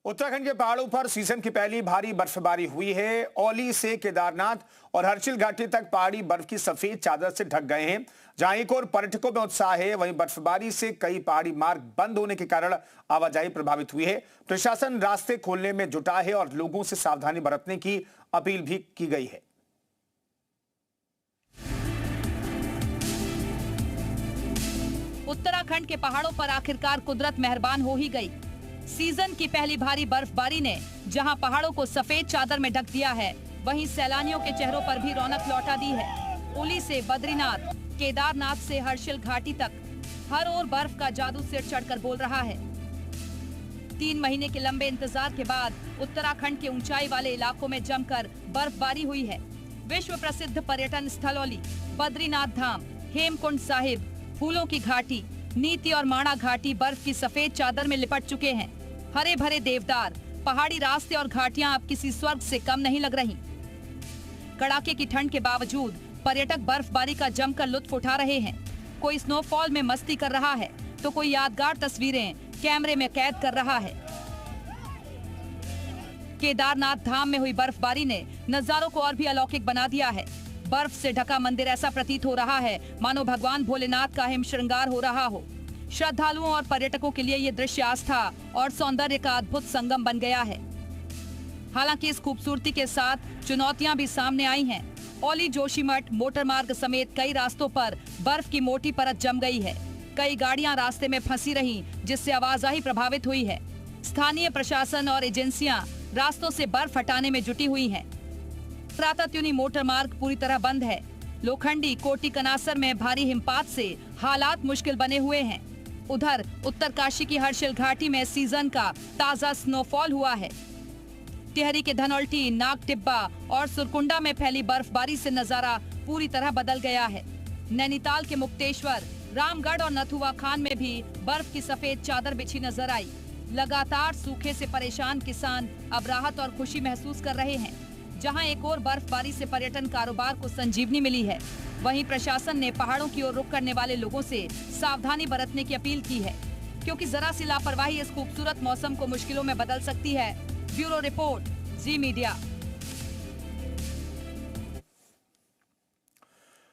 उत्तराखंड के पहाड़ों पर सीजन की पहली भारी बर्फबारी हुई है। औली से केदारनाथ और हर्षिल घाटी तक पहाड़ी बर्फ की सफेद चादर से ढक गए हैं। जहां एक और पर्यटकों में उत्साह है, वहीं बर्फबारी से कई पहाड़ी मार्ग बंद होने के कारण आवाजाही प्रभावित हुई है। प्रशासन रास्ते खोलने में जुटा है और लोगों से सावधानी बरतने की अपील भी की गई है। उत्तराखंड के पहाड़ों पर आखिरकार कुदरत मेहरबान हो ही गई। सीजन की पहली भारी बर्फबारी ने जहां पहाड़ों को सफेद चादर में ढक दिया है, वहीं सैलानियों के चेहरों पर भी रौनक लौटा दी है। ओली से बद्रीनाथ, केदारनाथ से हर्षिल घाटी तक हर ओर बर्फ का जादू सिर चढ़कर बोल रहा है। 3 महीने के लंबे इंतजार के बाद उत्तराखंड के ऊंचाई वाले इलाकों में जमकर बर्फबारी हुई है। विश्व प्रसिद्ध पर्यटन स्थल औली, बद्रीनाथ धाम, हेमकुंड साहिब, फूलों की घाटी, नीति और माणा घाटी बर्फ की सफेद चादर में लिपट चुके हैं। हरे भरे देवदार, पहाड़ी रास्ते और घाटियां अब किसी स्वर्ग से कम नहीं लग रही। कड़ाके की ठंड के बावजूद पर्यटक बर्फबारी का जमकर लुत्फ उठा रहे हैं। कोई स्नोफॉल में मस्ती कर रहा है तो कोई यादगार तस्वीरें कैमरे में कैद कर रहा है। केदारनाथ धाम में हुई बर्फबारी ने नजारों को और भी अलौकिक बना दिया है। बर्फ से ढका मंदिर ऐसा प्रतीत हो रहा है मानो भगवान भोलेनाथ का हिम श्रृंगार हो रहा हो। श्रद्धालुओं और पर्यटकों के लिए ये दृश्य आस्था और सौंदर्य का अद्भुत संगम बन गया है। हालांकि इस खूबसूरती के साथ चुनौतियां भी सामने आई हैं। औली जोशीमठ मोटर मार्ग समेत कई रास्तों पर बर्फ की मोटी परत जम गई है। कई गाड़ियां रास्ते में फंसी रहीं, जिससे आवाजाही प्रभावित हुई है। स्थानीय प्रशासन और एजेंसियां रास्तों से बर्फ हटाने में जुटी हुई हैं। प्रातःत्यूनी मोटर मार्ग पूरी तरह बंद है। लोखंडी कोटी कनासर में भारी हिमपात से हालात मुश्किल बने हुए हैं। उधर उत्तरकाशी की हर्षिल घाटी में सीजन का ताजा स्नोफॉल हुआ है। टिहरी के धनौल्टी, नाग टिब्बा और सुरकुंडा में फैली बर्फबारी से नजारा पूरी तरह बदल गया है। नैनीताल के मुक्तेश्वर, रामगढ़ और नथुआ खान में भी बर्फ की सफेद चादर बिछी नजर आई। लगातार सूखे से परेशान किसान अब राहत और खुशी महसूस कर रहे हैं। जहां एक और बर्फबारी से पर्यटन कारोबार को संजीवनी मिली है, वहीं प्रशासन ने पहाड़ों की ओर रुख करने वाले लोगों से सावधानी बरतने की अपील की है, क्योंकि जरा सी लापरवाही इस खूबसूरत मौसम को मुश्किलों में बदल सकती है। ब्यूरो रिपोर्ट, जी मीडिया।